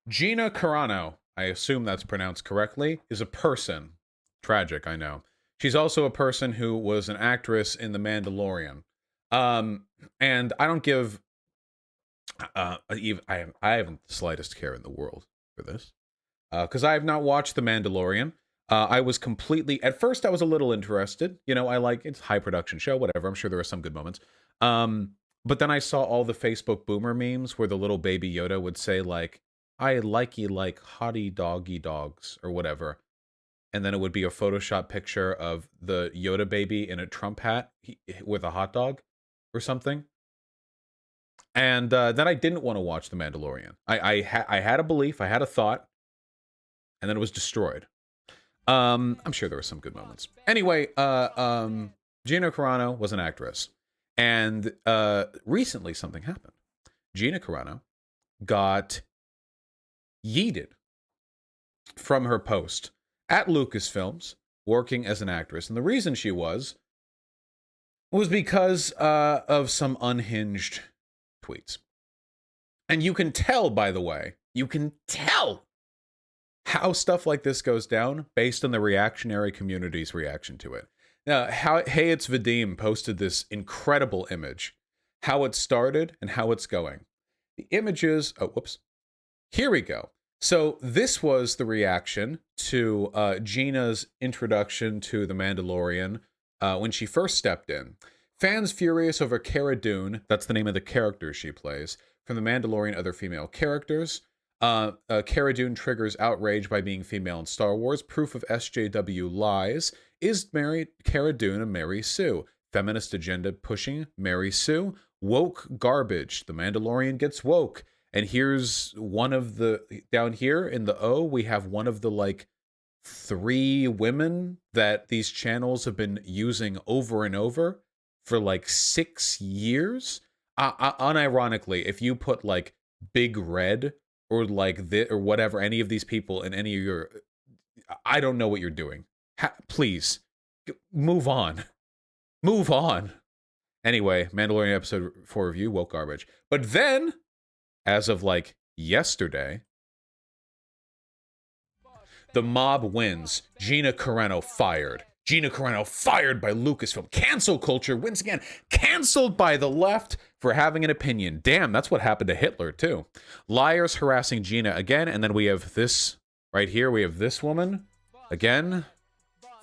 Gina Carano, I assume that's pronounced correctly, is a person. Tragic, I know. She's also a person who was an actress in The Mandalorian. And I don't give I haven't the slightest care in the world for this. Because I have not watched The Mandalorian. I was completely at first I was a little interested. You know, I like it's a high production show, whatever. I'm sure there are some good moments. But then I saw all the Facebook boomer memes where the little baby Yoda would say like, I like you like hottie doggy dogs or whatever. And then it would be a Photoshop picture of the Yoda baby in a Trump hat with a hot dog or something. And then I didn't want to watch The Mandalorian. I had a belief, I had a thought, and then it was destroyed. I'm sure there were some good moments. Anyway, Gina Carano was an actress. And recently something happened. Gina Carano got yeeted from her post at Lucasfilms working as an actress. And the reason she was because of some unhinged tweets. And you can tell, by the way, you can tell how stuff like this goes down based on the reactionary community's reaction to it. Now, Hey, It's Vadim posted this incredible image, how it started and how it's going. The images, oh, whoops. Here we go. So this was the reaction to Gina's introduction to The Mandalorian when she first stepped in. Fans furious over Cara Dune, that's the name of the character she plays, from The Mandalorian other female characters. Cara Dune triggers outrage by being female in Star Wars. Proof of SJW lies. Is Cara Dune a Mary Sue? Feminist agenda pushing Mary Sue. Woke garbage. The Mandalorian gets woke. And here's one of the, down here in the O, we have one of the like 3 women that these channels have been using over and over for like 6 years. Unironically, if you put like Big Red or like this or whatever, any of these people in any of your, I don't know what you're doing. Please move on. Move on. Anyway, Mandalorian episode 4 review, woke garbage. But then, as of like yesterday, the mob wins. Gina Carano fired. Gina Carano fired by Lucasfilm. Cancel culture wins again. Canceled by the left for having an opinion. Damn, that's what happened to Hitler too. Liars harassing Gina again. And then we have this right here. We have this woman again.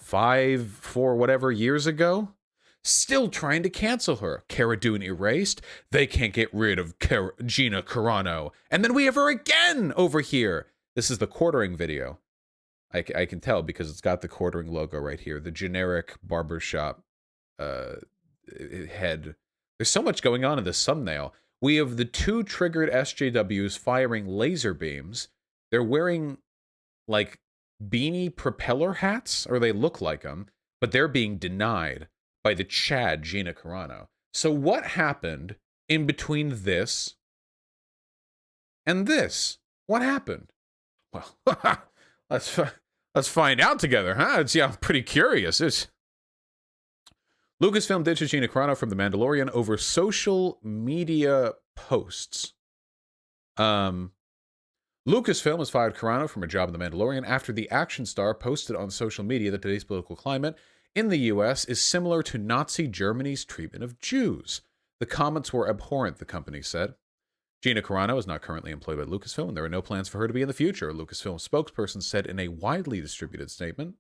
4 whatever years ago. Still trying to cancel her. Cara Dune erased. They can't get rid of Gina Carano. And then we have her again over here. This is the quartering video. I can tell because it's got the quartering logo right here. The generic barbershop head. There's so much going on in this thumbnail. We have the 2 triggered SJWs firing laser beams. They're wearing like beanie propeller hats, or they look like them, but they're being denied by the Chad Gina Carano. So what happened in between this and this? What happened? Well, let's find out together, huh? I'm pretty curious. Lucasfilm ditches Gina Carano from The Mandalorian over social media posts. Lucasfilm has fired Carano from her job in The Mandalorian after the action star posted on social media that today's political climate in the U.S. is similar to Nazi Germany's treatment of Jews. The comments were abhorrent, the company said. Gina Carano is not currently employed by Lucasfilm, and there are no plans for her to be in the future, a Lucasfilm spokesperson said in a widely distributed statement.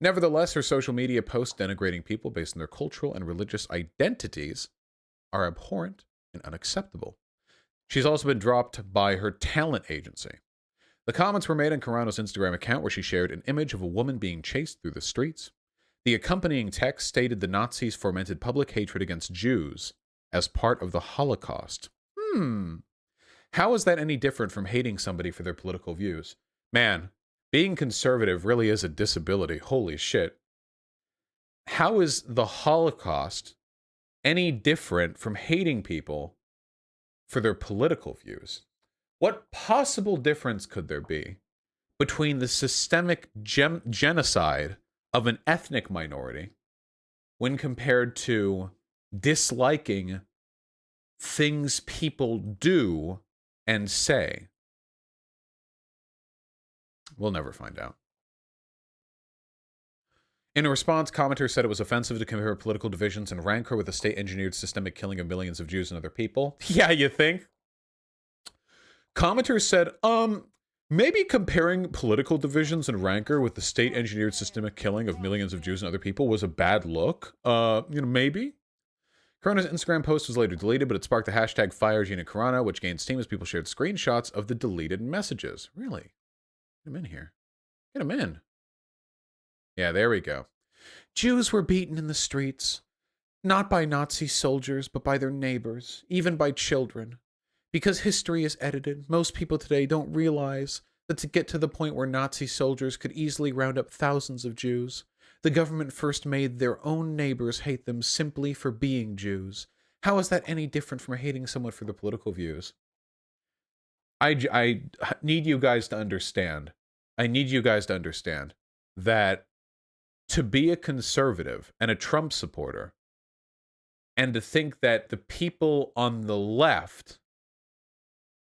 Nevertheless, her social media posts denigrating people based on their cultural and religious identities are abhorrent and unacceptable. She's also been dropped by her talent agency. The comments were made on Carano's Instagram account, where she shared an image of a woman being chased through the streets. The accompanying text stated the Nazis fomented public hatred against Jews as part of the Holocaust. How is that any different from hating somebody for their political views? Man, being conservative really is a disability. Holy shit. How is the Holocaust any different from hating people for their political views? What possible difference could there be between the systemic genocide of an ethnic minority when compared to disliking things people do and say. We'll never find out. In a response, commenters said it was offensive to compare political divisions and rancor with the state-engineered systemic killing of millions of Jews and other people. Yeah, you think? Commenters said, maybe comparing political divisions and rancor with the state-engineered systemic killing of millions of Jews and other people was a bad look. Maybe. Carano's Instagram post was later deleted, but it sparked the hashtag #FireGinaCarano, which gained steam as people shared screenshots of the deleted messages. Really? Get him in here. Get him in. Yeah, there we go. Jews were beaten in the streets, not by Nazi soldiers, but by their neighbors, even by children. Because history is edited, most people today don't realize that to get to the point where Nazi soldiers could easily round up thousands of Jews, the government first made their own neighbors hate them simply for being Jews. How is that any different from hating someone for their political views? I need you guys to understand. I need you guys to understand that to be a conservative and a Trump supporter, and to think that the people on the left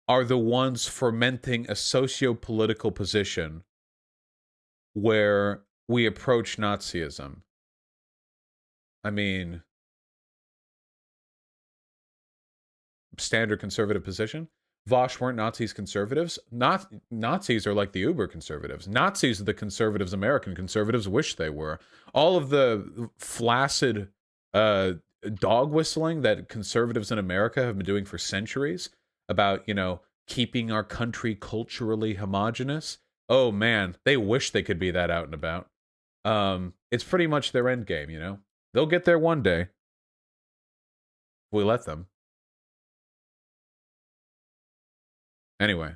are the ones fomenting a socio-political position where we approach Nazism. I mean, standard conservative position. Vosh weren't Nazis conservatives. Nazis are like the uber conservatives. Nazis are the conservatives American conservatives wish they were. All of the flaccid dog whistling that conservatives in America have been doing for centuries about, keeping our country culturally homogenous. Oh man, they wish they could be that out and about. It's pretty much their end game, They'll get there one day. If we let them. Anyway.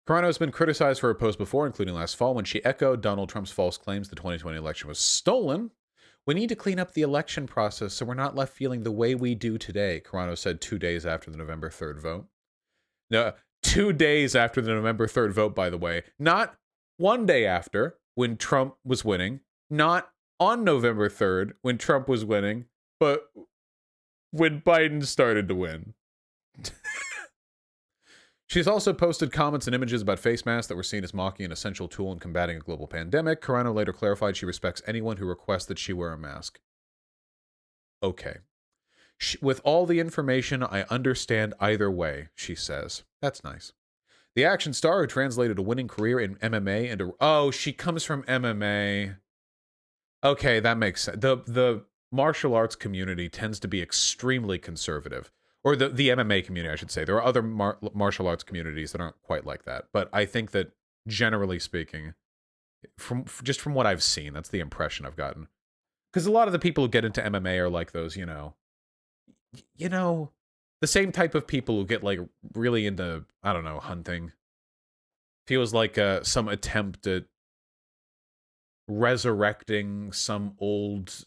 Carano has been criticized for her post before, including last fall when she echoed Donald Trump's false claims the 2020 election was stolen. We need to clean up the election process so we're not left feeling the way we do today, Carano said 2 days after the November 3rd vote. No, 2 days after the November 3rd vote, by the way. Not 1 day after, when Trump was winning. Not on November 3rd, when Trump was winning. But when Biden started to win. She's also posted comments and images about face masks that were seen as mocking an essential tool in combating a global pandemic. Carano later clarified she respects anyone who requests that she wear a mask. Okay. With all the information, I understand either way, she says. That's nice. The action star who translated a winning career in MMA into... Oh, she comes from MMA. Okay, that makes sense. The martial arts community tends to be extremely conservative. Or the MMA community, I should say. There are other martial arts communities that aren't quite like that. But I think that, generally speaking, from what I've seen, that's the impression I've gotten. Because a lot of the people who get into MMA are like those, the same type of people who get, like, really into, I don't know, hunting. Feels like some attempt at resurrecting some old...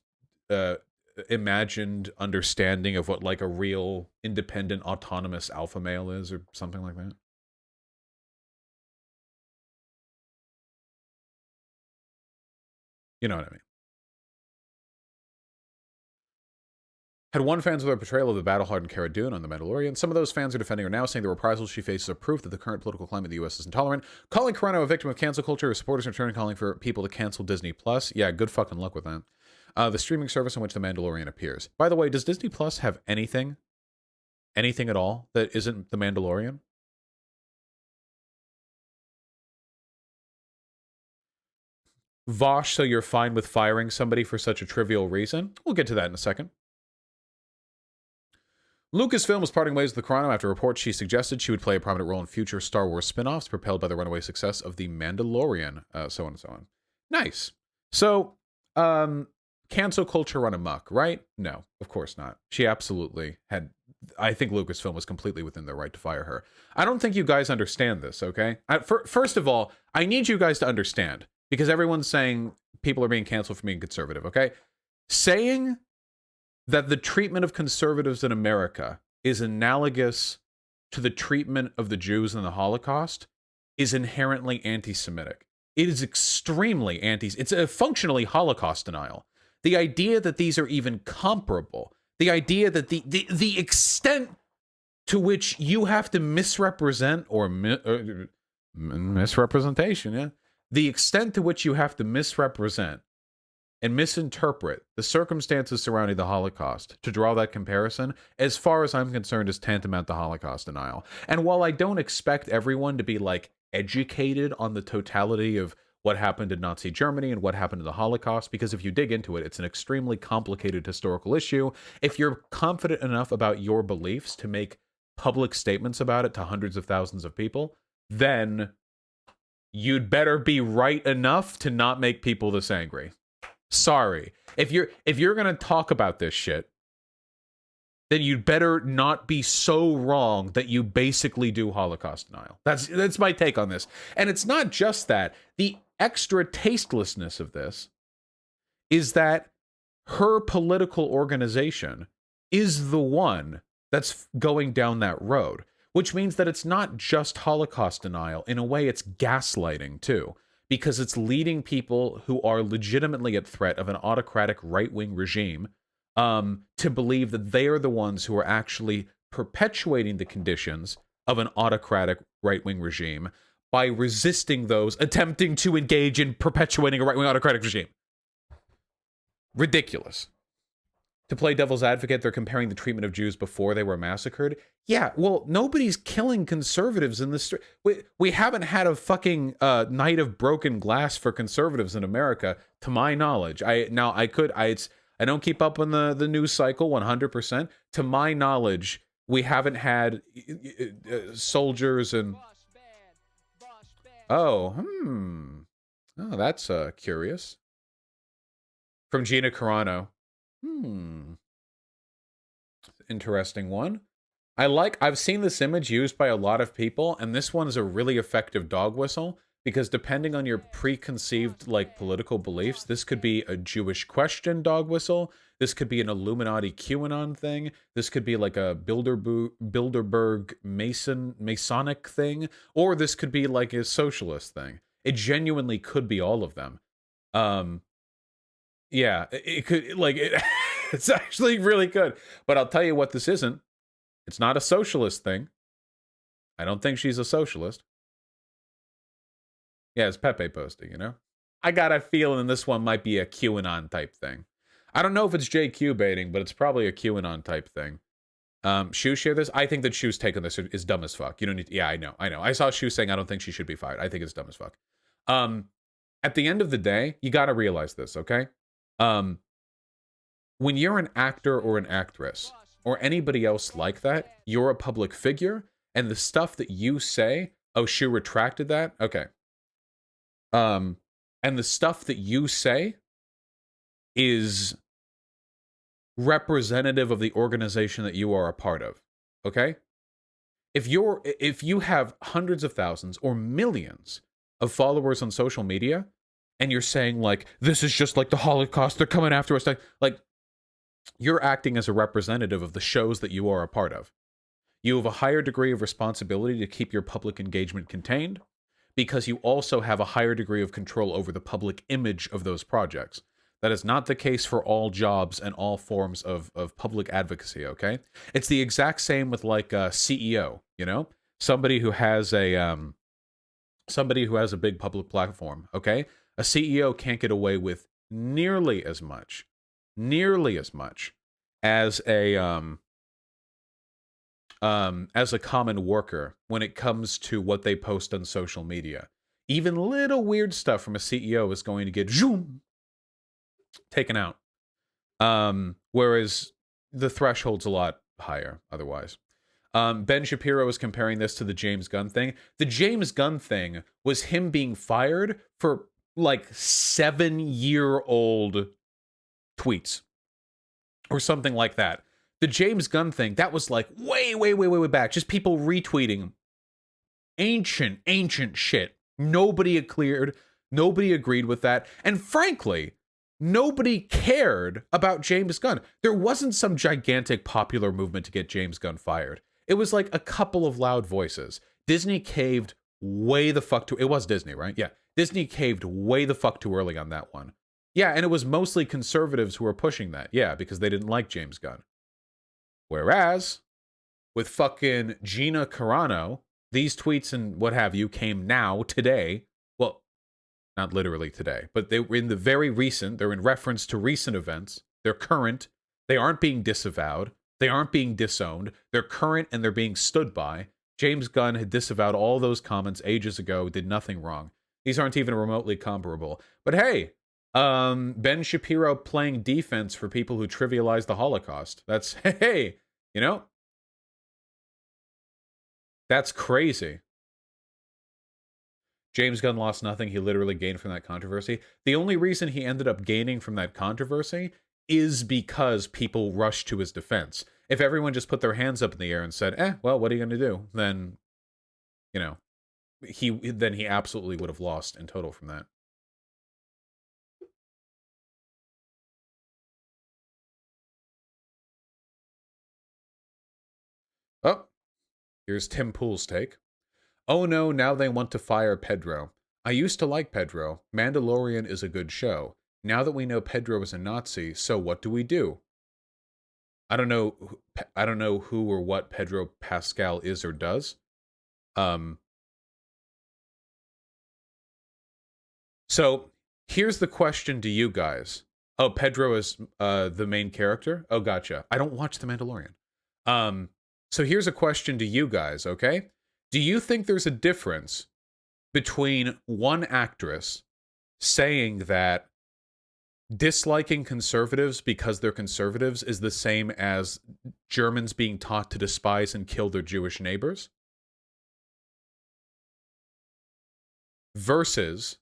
imagined understanding of what like a real independent autonomous alpha male is or something like that. You know what I mean? Had one fans with her portrayal of the battle-hardened Cara Dune on The Mandalorian. Some of those fans are defending her now, saying the reprisals she faces are proof that the current political climate in the U.S. is intolerant. Calling Carano a victim of cancel culture, her supporters in turn calling for people to cancel Disney+. Yeah, good fucking luck with that. The streaming service in which The Mandalorian appears. By the way, does Disney Plus have anything at all that isn't The Mandalorian? Vosh, so you're fine with firing somebody for such a trivial reason? We'll get to that in a second. Lucasfilm was parting ways with Carano after reports she suggested she would play a prominent role in future Star Wars spin-offs propelled by the runaway success of The Mandalorian, so on and so on. Nice. So, cancel culture run amok, right? No, of course not. She absolutely had... I think Lucasfilm was completely within their right to fire her. I don't think you guys understand this, okay? First of all, I need you guys to understand, because everyone's saying people are being canceled for being conservative, okay? Saying that the treatment of conservatives in America is analogous to the treatment of the Jews in the Holocaust is inherently anti-Semitic. It is extremely it's a functionally Holocaust denial. The idea that these are even comparable, the idea that the extent to which you have to misrepresent or misrepresentation, yeah, the extent to which you have to misrepresent and misinterpret the circumstances surrounding the Holocaust to draw that comparison, as far as I'm concerned, is tantamount to Holocaust denial. And while I don't expect everyone to be like educated on the totality of what happened in Nazi Germany and what happened in the Holocaust, because if you dig into it, it's an extremely complicated historical issue. If you're confident enough about your beliefs to make public statements about it to hundreds of thousands of people, then you'd better be right enough to not make people this angry. Sorry. If you're going to talk about this shit, then you'd better not be so wrong that you basically do Holocaust denial. That's my take on this. And it's not just that. The extra tastelessness of this is that her political organization is the one that's going down that road, which means that it's not just Holocaust denial. In a way, it's gaslighting too, because it's leading people who are legitimately at threat of an autocratic right-wing regime to believe that they are the ones who are actually perpetuating the conditions of an autocratic right-wing regime by resisting those attempting to engage in perpetuating a right-wing autocratic regime. Ridiculous. To play devil's advocate, they're comparing the treatment of Jews before they were massacred. Yeah, well, nobody's killing conservatives in the street. We haven't had a fucking night of broken glass for conservatives in America, to my knowledge. I don't keep up on the news cycle 100%. To my knowledge, we haven't had soldiers and... Oh, that's curious. From Gina Carano. Interesting one. I've seen this image used by a lot of people, and this one is a really effective dog whistle, because depending on your preconceived, like, political beliefs, this could be a Jewish question dog whistle, this could be an Illuminati QAnon thing, this could be like a Bilderberg Masonic thing, or this could be like a socialist thing. It genuinely could be all of them. Yeah, it could, like, it's actually really good. But I'll tell you what this isn't. It's not a socialist thing. I don't think she's a socialist. Yeah, it's Pepe posting, you know? I got a feeling this one might be a QAnon type thing. I don't know if it's JQ baiting, but it's probably a QAnon type thing. Shu share this? I think that Shu's take on this is dumb as fuck. You don't need to, yeah, I know. I saw Shu saying I don't think she should be fired. I think it's dumb as fuck. At the end of the day, you gotta realize this, okay? When you're an actor or an actress or anybody else like that, you're a public figure, and the stuff that you say, oh, Shu retracted that? Okay. And the stuff that you say is representative of the organization that you are a part of. Okay? If you have hundreds of thousands or millions of followers on social media, and you're saying, like, this is just like the Holocaust, they're coming after us, like, you're acting as a representative of the shows that you are a part of. You have a higher degree of responsibility to keep your public engagement contained, because you also have a higher degree of control over the public image of those projects. That is not the case for all jobs and all forms of public advocacy, okay? It's the exact same with, like, a CEO, you know? Somebody who has a big public platform, okay? A CEO can't get away with nearly as much as a common worker when it comes to what they post on social media. Even little weird stuff from a CEO is going to get taken out. Whereas the threshold's a lot higher otherwise. Ben Shapiro was comparing this to the James Gunn thing. The James Gunn thing was him being fired for, like, 7-year-old tweets or something like that. The James Gunn thing, that was like way back. Just people retweeting ancient shit. Nobody had cleared. Nobody agreed with that. And frankly, nobody cared about James Gunn. There wasn't some gigantic popular movement to get James Gunn fired. It was like a couple of loud voices. Disney caved way the fuck too. It was Disney, right? Yeah. Disney caved way the fuck too early on that one. Yeah, and it was mostly conservatives who were pushing that. Yeah, because they didn't like James Gunn. Whereas with fucking Gina Carano, these tweets and what have you came now, today. Well, not literally today, but they were in the very recent, they're in reference to recent events. They're current. They aren't being disavowed. They aren't being disowned. They're current and they're being stood by. James Gunn had disavowed all those comments ages ago, did nothing wrong. These aren't even remotely comparable. But hey, Ben Shapiro playing defense for people who trivialize the Holocaust. That's, hey, you know, that's crazy. James Gunn lost nothing. He literally gained from that controversy. The only reason he ended up gaining from that controversy is because people rushed to his defense. If everyone just put their hands up in the air and said, well, what are you going to do? Then, you know, he absolutely would have lost in total from that. Oh, here's Tim Pool's take. Oh no, now they want to fire Pedro. I used to like Pedro. Mandalorian is a good show. Now that we know Pedro is a Nazi, so what do we do? I don't know. I don't know who or what Pedro Pascal is or does. Um. So here's the question to you guys. Oh, Pedro is the main character. Oh, gotcha. I don't watch The Mandalorian. So here's a question to you guys. Okay, do you think there's a difference between one actress saying that disliking conservatives because they're conservatives is the same as Germans being taught to despise and kill their Jewish neighbors, versus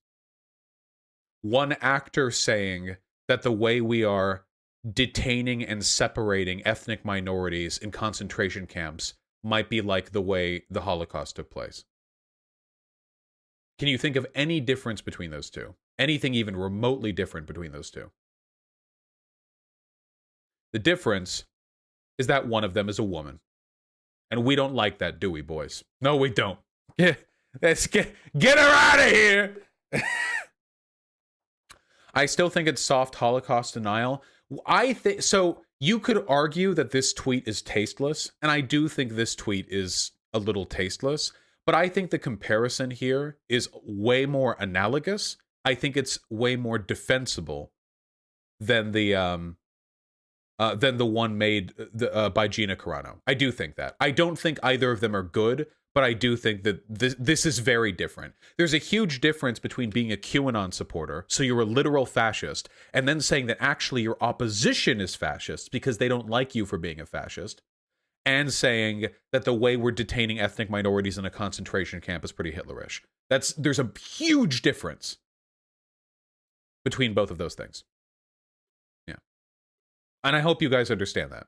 one actor saying that the way we are detaining and separating ethnic minorities in concentration camps might be like the way the Holocaust took place? Can you think of any difference between those two? Anything even remotely different between those two? The difference is that one of them is a woman. And we don't like that, do we, boys? No, we don't. Let's get her out of here. I still think it's soft Holocaust denial. I think so. You could argue that this tweet is tasteless, and I do think this tweet is a little tasteless. But I think the comparison here is way more analogous. I think it's way more defensible than the one made by Gina Carano. I do think that. I don't think either of them are good, but I do think that this is very different. There's a huge difference between being a QAnon supporter, so you're a literal fascist, and then saying that actually your opposition is fascist because they don't like you for being a fascist, and saying that the way we're detaining ethnic minorities in a concentration camp is pretty Hitlerish. There's a huge difference between both of those things. Yeah. And I hope you guys understand that.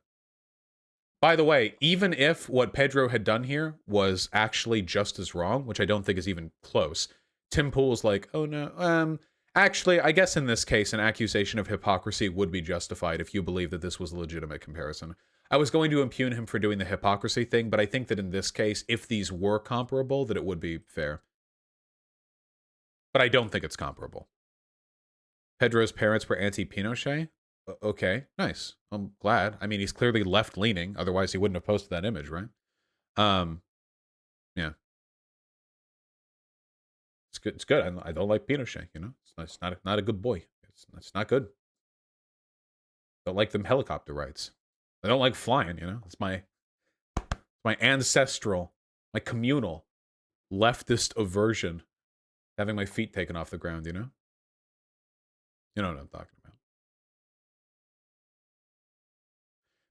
By the way, even if what Pedro had done here was actually just as wrong, which I don't think is even close, Tim Pool's like, oh no, actually, I guess in this case, an accusation of hypocrisy would be justified if you believe that this was a legitimate comparison. I was going to impugn him for doing the hypocrisy thing, but I think that in this case, if these were comparable, that it would be fair. But I don't think it's comparable. Pedro's parents were anti-Pinochet? Okay, nice. I'm glad. I mean, he's clearly left-leaning. Otherwise, he wouldn't have posted that image, right? Yeah. It's good. It's good. I don't like Pinochet, you know? It's not a good boy. It's not good. Don't like them helicopter rides. I don't like flying, you know? It's my ancestral, my communal leftist aversion to having my feet taken off the ground, you know? You know what I'm talking about.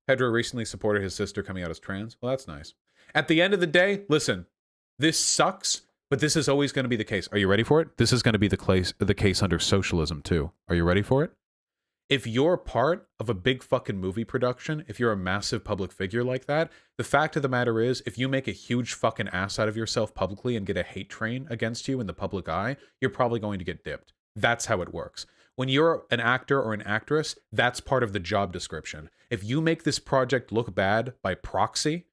Pedro recently supported his sister coming out as trans. Well, that's nice. At the end of the day, listen, this sucks, but this is always going to be the case. Are you ready for it? This is going to be the case under socialism, too. Are you ready for it? If you're part of a big fucking movie production, if you're a massive public figure like that, the fact of the matter is, if you make a huge fucking ass out of yourself publicly and get a hate train against you in the public eye, you're probably going to get dipped. That's how it works. When you're an actor or an actress, that's part of the job description. If you make this project look bad by proxy,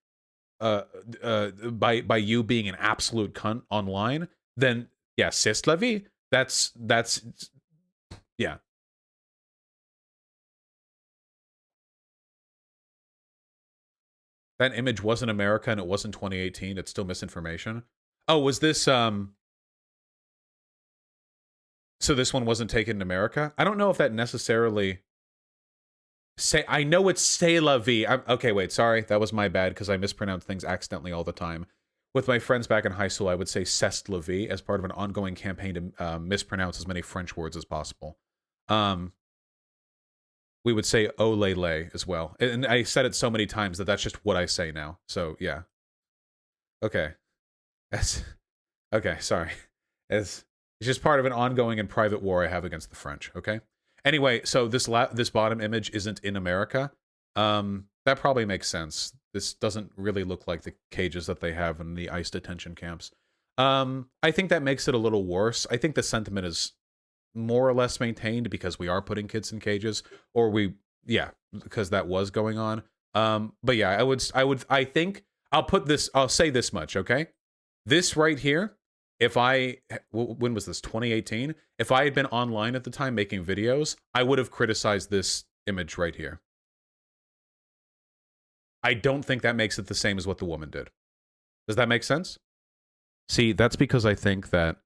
by you being an absolute cunt online, then yeah, c'est la vie. That's yeah. That image wasn't America and it wasn't 2018. It's still misinformation. Oh, was this so this one wasn't taken in America? I don't know if that necessarily say I know it's C'est la vie. Okay, wait, sorry. That was my bad because I mispronounce things accidentally all the time. With my friends back in high school, I would say C'est la vie as part of an ongoing campaign to mispronounce as many French words as possible. We would say "oh lay lay" as well, and I said it so many times that that's just what I say now. So yeah, okay, that's okay. Sorry, it's just part of an ongoing and private war I have against the French. Okay. Anyway, so this bottom image isn't in America. That probably makes sense. This doesn't really look like the cages that they have in the ICE detention camps. I think that makes it a little worse. I think the sentiment is more or less maintained because we are putting kids in cages, or because that was going on. But yeah, I think I'll say this much, okay? This right here, when was this, 2018? If I had been online at the time making videos, I would have criticized this image right here. I don't think that makes it the same as what the woman did. Does that make sense? See, that's because I think that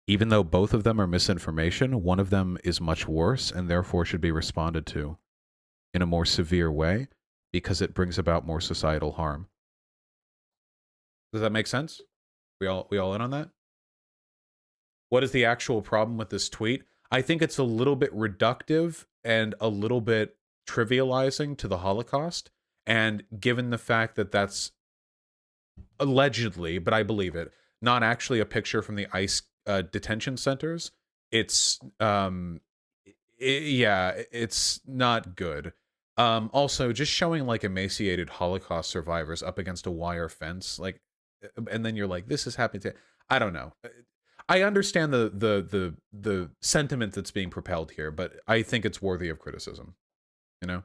even though both of them are misinformation, one of them is much worse and therefore should be responded to in a more severe way because it brings about more societal harm. Does that make sense? We all in on that? What is the actual problem with this tweet? I think it's a little bit reductive and a little bit trivializing to the Holocaust. And given the fact that that's allegedly, but I believe it, not actually a picture from the ICE detention centers, it's it's not good. Also, just showing like emaciated Holocaust survivors up against a wire fence, like, and then you're like, this is happening to. I don't know. I understand the sentiment that's being propelled here, but I think it's worthy of criticism. You know.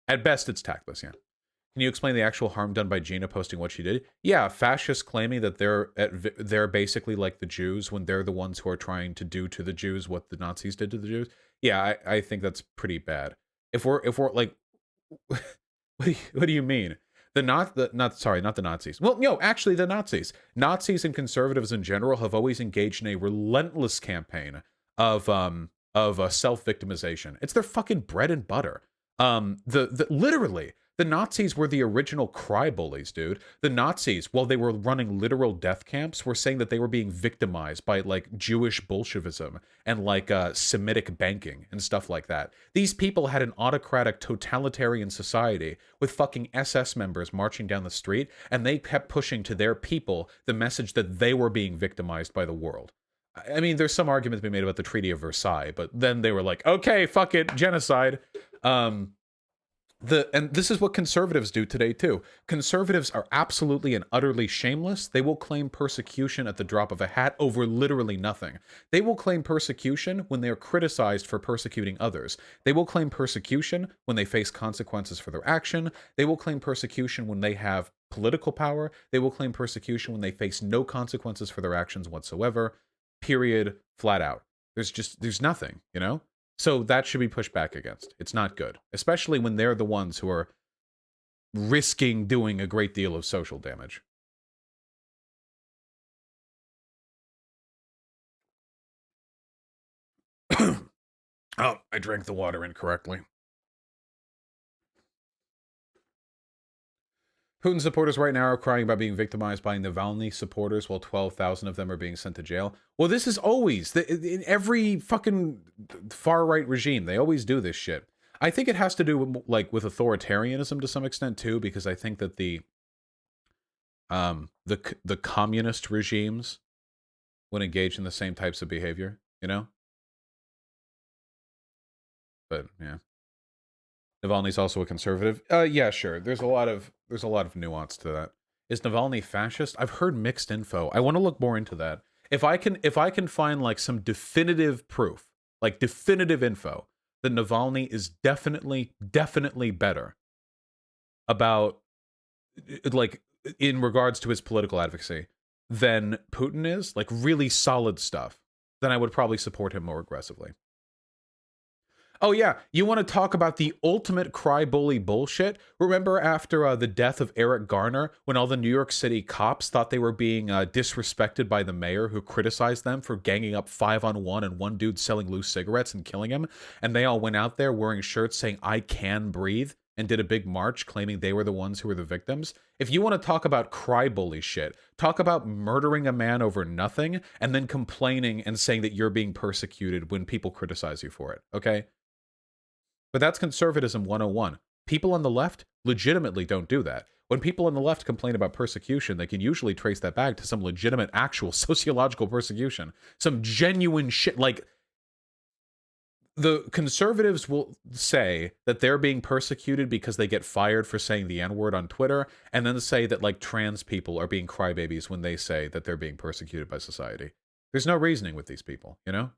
At best, it's tactless, yeah. Can you explain the actual harm done by Gina posting what she did? Yeah, fascists claiming that they're basically like the Jews when they're the ones who are trying to do to the Jews what the Nazis did to the Jews. Yeah, I think that's pretty bad. If we're like, what do you mean? Not the Nazis. Well, actually the Nazis. Nazis and conservatives in general have always engaged in a relentless campaign of self-victimization. It's their fucking bread and butter. Literally, the Nazis were the original cry bullies, dude. The Nazis, while they were running literal death camps, were saying that they were being victimized by like Jewish Bolshevism and like Semitic banking and stuff like that. These people had an autocratic, totalitarian society with fucking SS members marching down the street, and they kept pushing to their people the message that they were being victimized by the world. I mean, there's some argument to be made about the Treaty of Versailles, but then they were like, okay, fuck it, genocide. And this is what conservatives do today too. Conservatives are absolutely and utterly shameless. They will claim persecution at the drop of a hat over literally nothing. They will claim persecution when they are criticized for persecuting others. They will claim persecution when they face consequences for their action. They will claim persecution when they have political power. They will claim persecution when they face no consequences for their actions whatsoever. Period. Flat out. There's nothing, you know? So that should be pushed back against. It's not good, especially when they're the ones who are risking doing a great deal of social damage. Oh, I drank the water incorrectly. Putin supporters right now are crying about being victimized by Navalny supporters while 12,000 of them are being sent to jail. Well, this is always, in every fucking far-right regime, they always do this shit. I think it has to do with, like, with authoritarianism to some extent, too, because I think that the communist regimes would engage in the same types of behavior, you know? But, yeah. Navalny's also a conservative. Yeah, sure. There's a lot of nuance to that. Is Navalny fascist? I've heard mixed info. I want to look more into that. If I can find like some definitive proof, like definitive info, that Navalny is definitely better about, like, in regards to his political advocacy than Putin is, like really solid stuff, then I would probably support him more aggressively. Oh, yeah. You want to talk about the ultimate cry bully bullshit? Remember after the death of Eric Garner, when all the New York City cops thought they were being disrespected by the mayor who criticized them for ganging up 5-on-1 and one dude selling loose cigarettes and killing him? And they all went out there wearing shirts saying, "I can breathe," and did a big march claiming they were the ones who were the victims. If you want to talk about cry bully shit, talk about murdering a man over nothing and then complaining and saying that you're being persecuted when people criticize you for it, okay? But that's conservatism 101. People on the left legitimately don't do that. When people on the left complain about persecution, they can usually trace that back to some legitimate, actual sociological persecution. Some genuine shit. Like, the conservatives will say that they're being persecuted because they get fired for saying the N-word on Twitter, and then say that, like, trans people are being crybabies when they say that they're being persecuted by society. There's no reasoning with these people, you know?